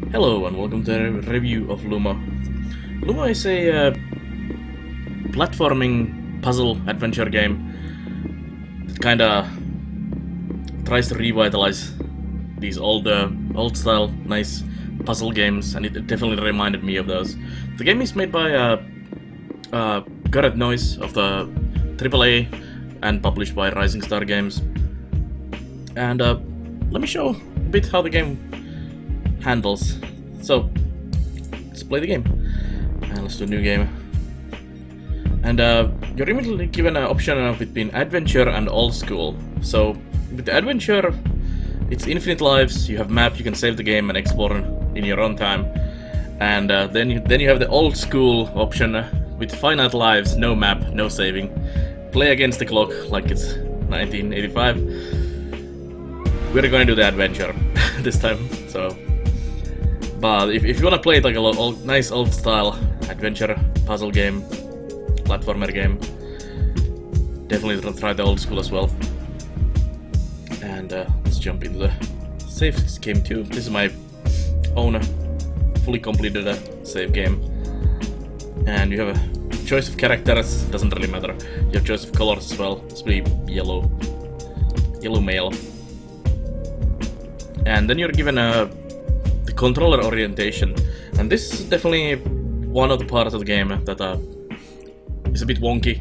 Hello and welcome to a review of Lumo. Lumo is a platforming puzzle adventure game that kinda tries to revitalize these old style, nice puzzle games, and it definitely reminded me of those. The game is made by Garrett Noyce of the AAA and published by Rising Star Games. And let me show a bit how the game handles. So let's play the game and let's do a new game. And you're immediately given an option between adventure and old school. So with the adventure, it's infinite lives. You have map, you can save the game and explore in your own time. And then you have the old school option with finite lives, no map, no saving. Play against the clock like it's 1985. We're going to do the adventure this time. But if you want to play it like a nice old style adventure puzzle game, platformer game, definitely try the old school as well. And let's jump into the save game 2. This is my own fully completed save game. And you have a choice of characters, doesn't really matter. You have choice of colors as well. It's be yellow male. And then you're given the controller orientation, and this is definitely one of the parts of the game that is a bit wonky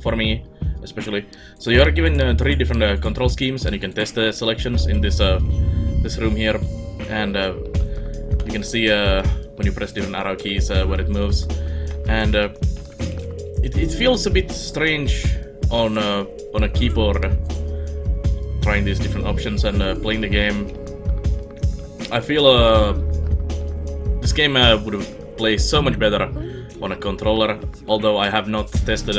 for me, especially. So you are given 3 different control schemes, and you can test the selections in this room here, and you can see when you press different arrow keys where it moves, and it feels a bit strange on a keyboard trying these different options and playing the game. I feel this game would play so much better on a controller, although I have not tested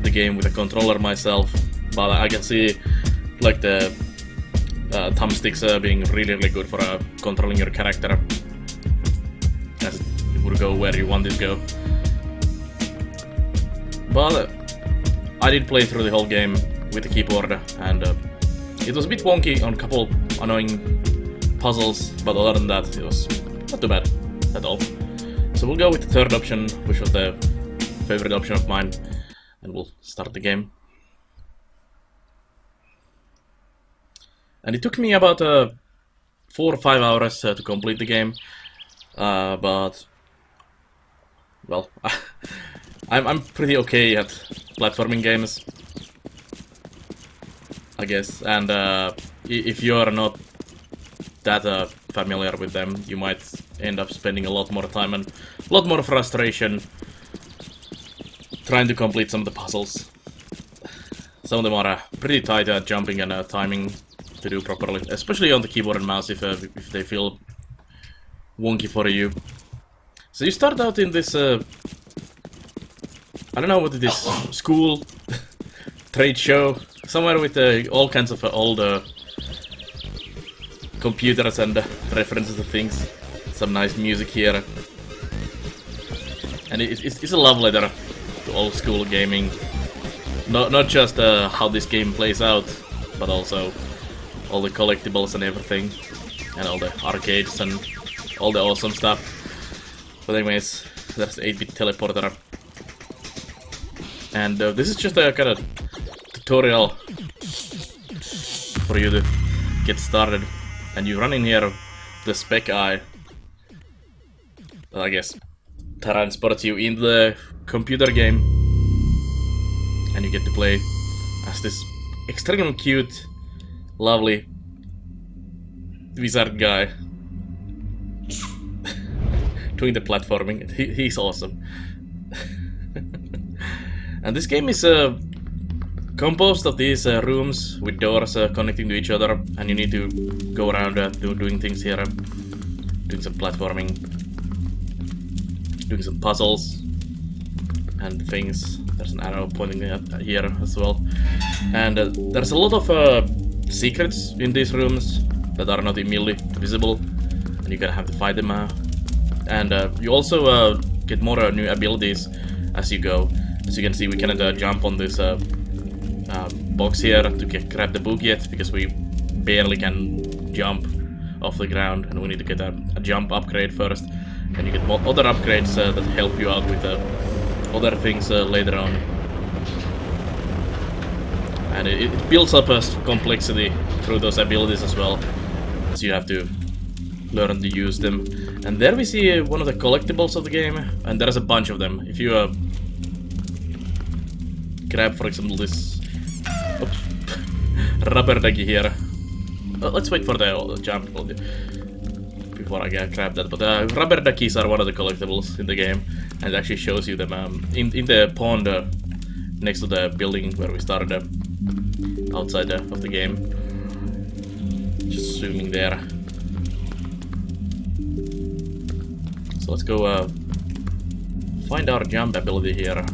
the game with a controller myself, but I can see like the thumbsticks being really good for controlling your character, as it would go where you want it to go. But I did play through the whole game with the keyboard, and it was a bit wonky on a couple annoying puzzles, but other than that, it was not too bad at all. So we'll go with the third option, which was the favorite option of mine, and we'll start the game. And it took me about 4 or 5 hours to complete the game, but well, I'm pretty okay at platforming games, I guess. And if you are not that familiar with them, you might end up spending a lot more time and a lot more frustration trying to complete some of the puzzles. Some of them are pretty tight at jumping and timing to do properly, especially on the keyboard and mouse if they feel wonky for you. So you start out in this, I don't know what it is, school, trade show, somewhere with all kinds of old computers and references to things. Some nice music here, and it's a love letter to old school gaming. Not just how this game plays out, but also all the collectibles and everything, and all the arcades and all the awesome stuff. But anyways, that's the 8-bit teleporter, and this is just a kind of tutorial for you to get started. And you run in here, the spec eye, I guess, transports you into the computer game, and you get to play as this extremely cute, lovely wizard guy doing the platforming. He's awesome. And this game is composed of these rooms with doors connecting to each other, and you need to go around doing things here, doing some platforming, doing some puzzles and things. There's an arrow pointing at here as well, and there's a lot of secrets in these rooms that are not immediately visible, and you're gonna have to fight them. And you also get more new abilities as you go. As you can see, we cannot jump on this box here to grab the book yet, because we barely can jump off the ground, and we need to get a jump upgrade first. And you get more other upgrades that help you out with other things later on. And it builds up a complexity through those abilities as well, as you have to learn to use them. And there we see one of the collectibles of the game, and there's a bunch of them. If you grab, for example, this rubber ducky here. Let's wait for the jump before I grab that. But rubber duckies are one of the collectibles in the game, and it actually shows you them in the pond next to the building where we started outside of the game. Just zooming there. So let's go find our jump ability here.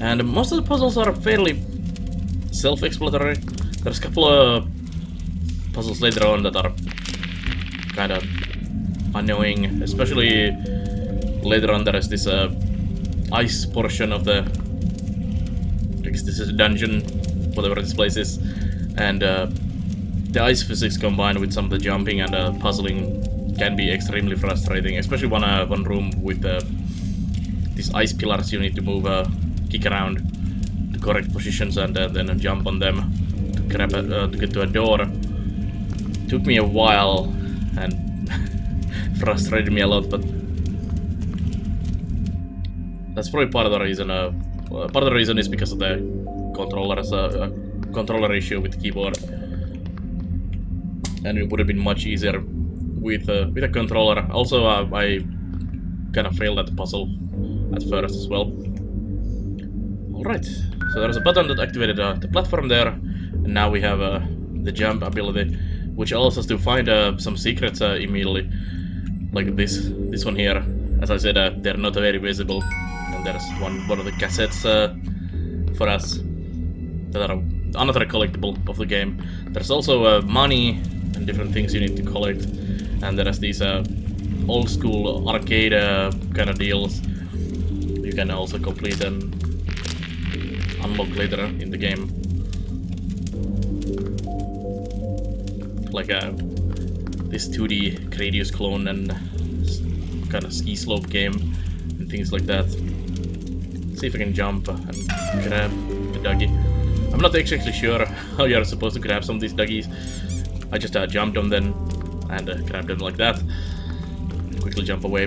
And most of the puzzles are fairly self-explanatory. There's a couple of puzzles later on that are kind of annoying, especially later on. There is this ice portion of the, I guess this is a dungeon, whatever this place is, and the ice physics combined with some of the jumping and puzzling can be extremely frustrating, especially one room with these ice pillars you need to move, kick around the correct positions and then jump on them to grab to get to a door. Took me a while and frustrated me a lot, but that's probably part of the reason. Part of the reason is because of the controller issue with the keyboard, and it would have been much easier with a controller. Also, I kind of failed at the puzzle at first as well. Alright, so there's a button that activated the platform there, and now we have the jump ability, which allows us to find some secrets immediately, like this one here. As I said, they're not very visible, and there's one of the cassettes for us that are another collectible of the game. There's also money and different things you need to collect, and there's these old school arcade kind of deals you can also complete and unlock later in the game, like this 2D Gradius clone and kind of ski slope game and things like that. Let's see if I can jump and grab the doggy. I'm not exactly sure how you're supposed to grab some of these doggies. I just jumped on them and grabbed them like that. Quickly jump away.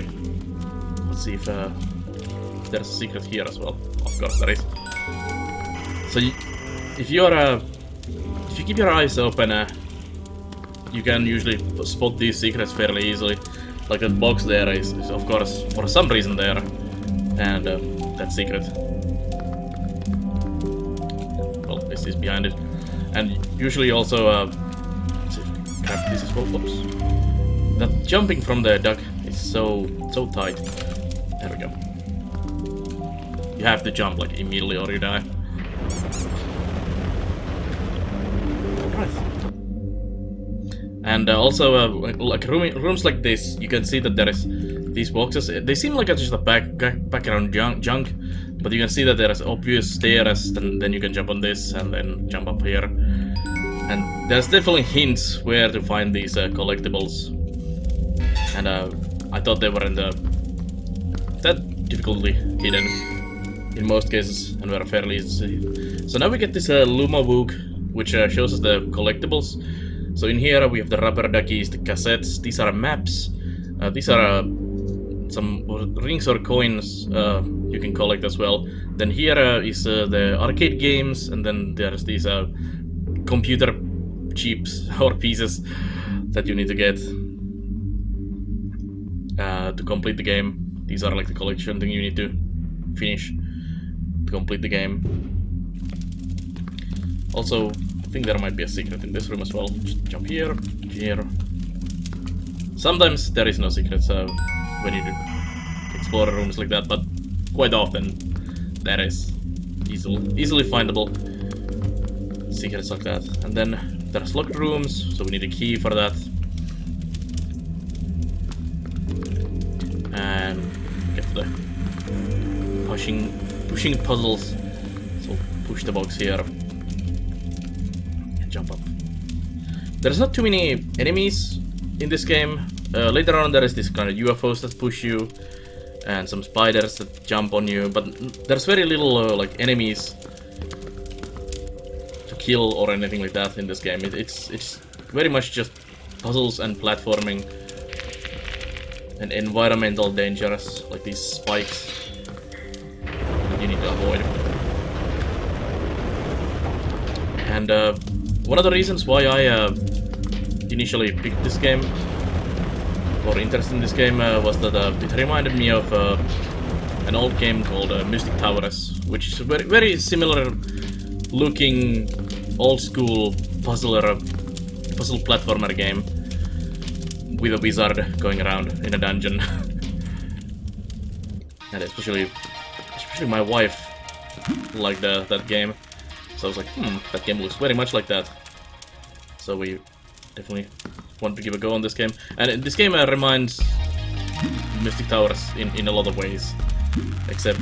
Let's see if there's a secret here as well. Of course there is. So if you keep your eyes open, you can usually spot these secrets fairly easily. Like that box there is of course for some reason there, and that secret, well, this is behind it. And usually also, let's see if I can grab this as well. Whoops. That jumping from the duck is so tight. There we go. You have to jump like immediately or you die. And also, like rooms like this, you can see that there is these boxes. They seem like just a background junk, but you can see that there is obvious stairs. Then you can jump on this and then jump up here. And there's definitely hints where to find these collectibles. And I thought they weren't that difficultly hidden in most cases, and were fairly easy. So now we get this Lumo book, which shows us the collectibles. So in here we have the rubber duckies, the cassettes. These are maps. These are some rings or coins you can collect as well. Then here is the arcade games, and then there's these computer chips or pieces that you need to get to complete the game. These are like the collection thing you need to finish to complete the game. Also, I think there might be a secret in this room as well. Just jump here, here. Sometimes there is no secret when you do explore rooms like that, but quite often there is easily findable secrets like that. And then there's locked rooms, so we need a key for that. And get the pushing puzzles. So push the box here and jump up. There's not too many enemies in this game. Later on there is this kind of UFOs that push you, and some spiders that jump on you, but there's very little like enemies to kill or anything like that in this game. It's very much just puzzles and platforming and environmental dangers, like these spikes that you need to avoid. And one of the reasons why I initially picked this game, or interested in this game, was that it reminded me of an old game called Mystic Towers, which is a very similar looking old school puzzle platformer game with a wizard going around in a dungeon. And especially my wife liked that game, so I was like, that game looks very much like that. So we definitely want to give a go on this game. And this game reminds Mystic Towers in a lot of ways, except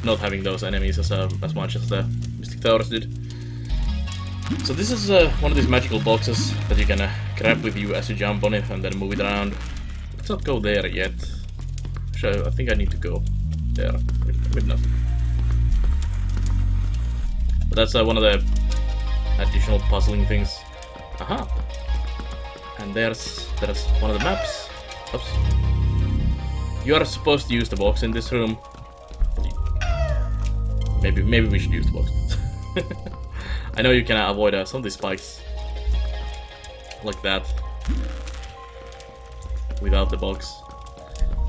not having those enemies as much as the Mystic Towers did. So this is one of these magical boxes that you can grab with you as you jump on it and then move it around. Let's not go there yet. Actually, I think I need to go there. Maybe not. But that's one of the additional puzzling things. Aha! And there's one of the maps. Oops. You are supposed to use the box in this room. Maybe we should use the box. I know you can avoid some of these spikes like that without the box.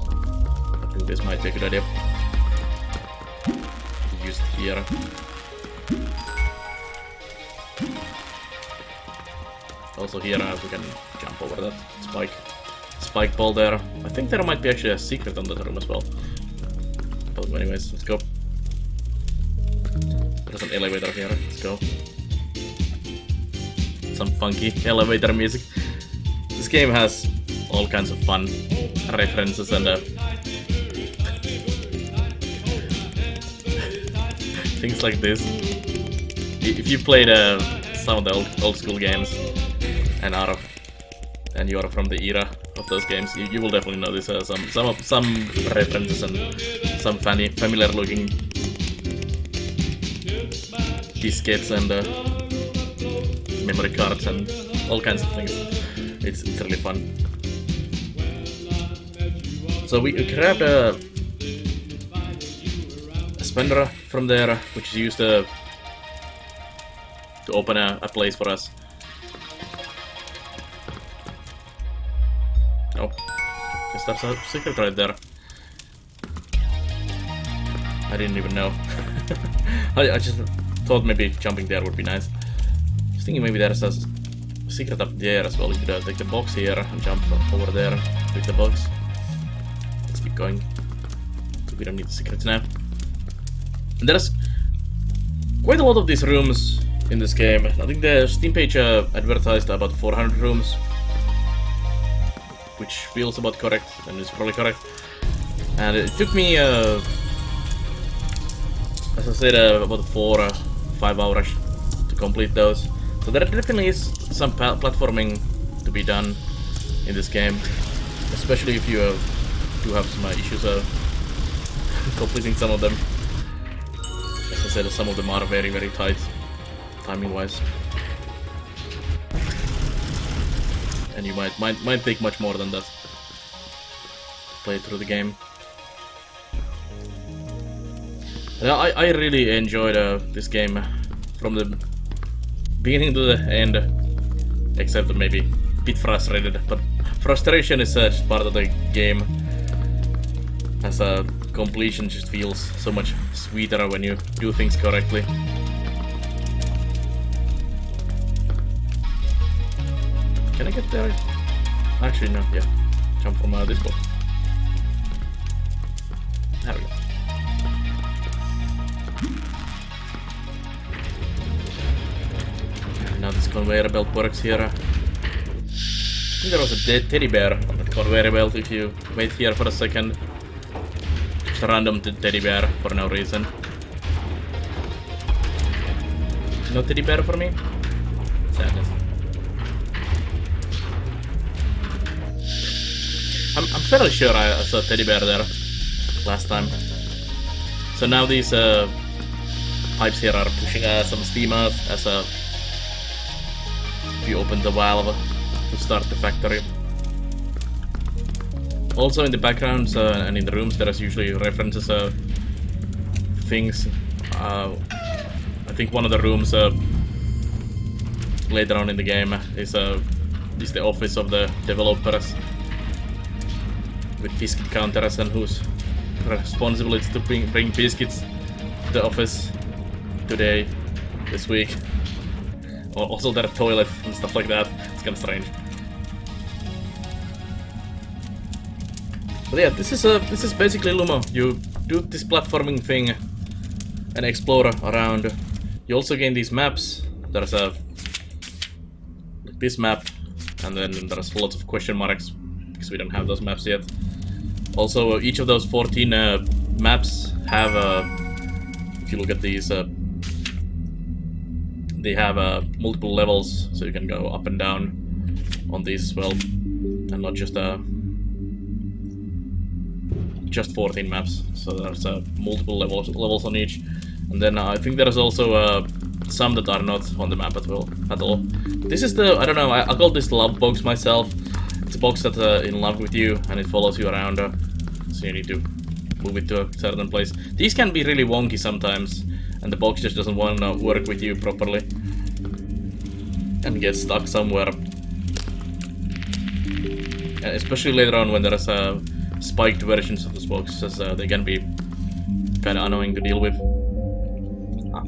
I think this might be a good idea. Use it here. Also here we can jump over that spike ball there. I think there might be actually a secret on that room as well. But anyways, let's go. There's an elevator here, let's go. Some funky elevator music. This game has all kinds of fun references and things like this. If you played some of the old school games and you are from the era of those games, you will definitely notice some references and some familiar looking diskettes and memory cards and all kinds of things. It's really fun. So we grabbed a spender from there, which is used to open a place for us. Oh, guess that's a secret right there. I didn't even know. I just thought maybe jumping there would be nice. I was thinking maybe there's a secret up there as well. You could take the box here and jump over there with the box. Let's keep going. We don't need the secrets now. And there's quite a lot of these rooms in this game. I think the Steam page advertised about 400 rooms, which feels about correct, and is probably correct. And it took me, as I said, about 4 or 5 hours to complete those. So there definitely is some platforming to be done in this game, especially if you do have some issues completing some of them. As I said, some of them are very, very tight, timing-wise. And you might take much more than that to play through the game. And I really enjoyed this game from the beginning to the end, except maybe a bit frustrated, but frustration is just part of the game, as a completion just feels so much sweeter when you do things correctly. Can I get there? Actually, no, yeah. Jump from this box. There we go. Now this conveyor belt works here. I think there was a dead teddy bear on that conveyor belt if you wait here for a second. Just a random teddy bear for no reason. No teddy bear for me? Sadness. fairly sure I saw a teddy bear there last time. So now these pipes here are pushing some steam out as you open the valve to start the factory. Also in the backgrounds and in the rooms there is usually references things. I think one of the rooms later on in the game is the office of the developers with biscuit counters and whose responsibility is to bring biscuits to the office today, this week. Also their toilet and stuff like that. It's kinda strange. But yeah, this is basically Lumo. You do this platforming thing and explore around. You also gain these maps. There's this map, and then there's lots of question marks because we don't have those maps yet. Also, each of those 14 maps have, if you look at these, they have multiple levels, so you can go up and down on these as well, and not just 14 maps. So there's multiple levels on each, and then I think there's also some that are not on the map at all. This is the, I don't know, I call this love box myself. It's a box that's in love with you, and it follows you around, so you need to move it to a certain place. These can be really wonky sometimes, and the box just doesn't want to work with you properly and get stuck somewhere. And especially later on when there's spiked versions of this box, as they can be kind of annoying to deal with.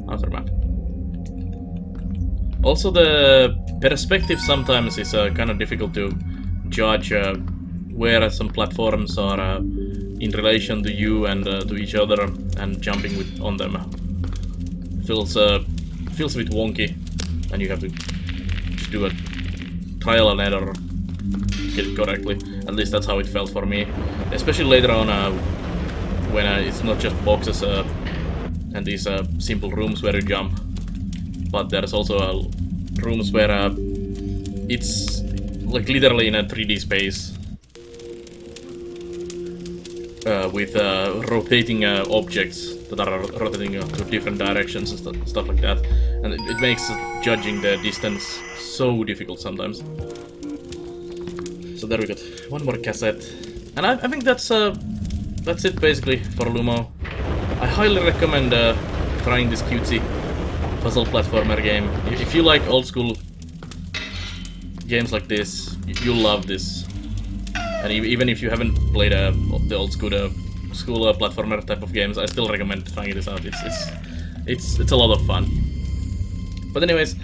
Another map. Also, the perspective sometimes is kind of difficult to judge where some platforms are in relation to you and to each other, and jumping on them feels a bit wonky, and you have to just do a trial and error to get it correctly. At least that's how it felt for me, especially later on when it's not just boxes and these simple rooms where you jump, but there's also rooms where it's like literally in a 3D space with rotating objects that are rotating to different directions and stuff like that, and it makes judging the distance so difficult sometimes. So there we got one more cassette, and I think that's it basically for Lumo. I highly recommend trying this cutesy puzzle platformer game. If you like old school games like this, you'll love this. And even if you haven't played the old school platformer type of games, I still recommend trying this out. It's a lot of fun. But anyways,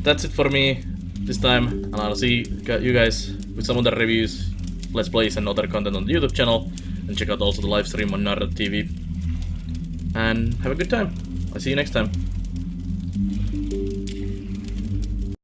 that's it for me this time, and I'll see you guys with some other reviews, let's plays, and other content on the YouTube channel, and check out also the live stream on Nerd.tv. And have a good time. I'll see you next time.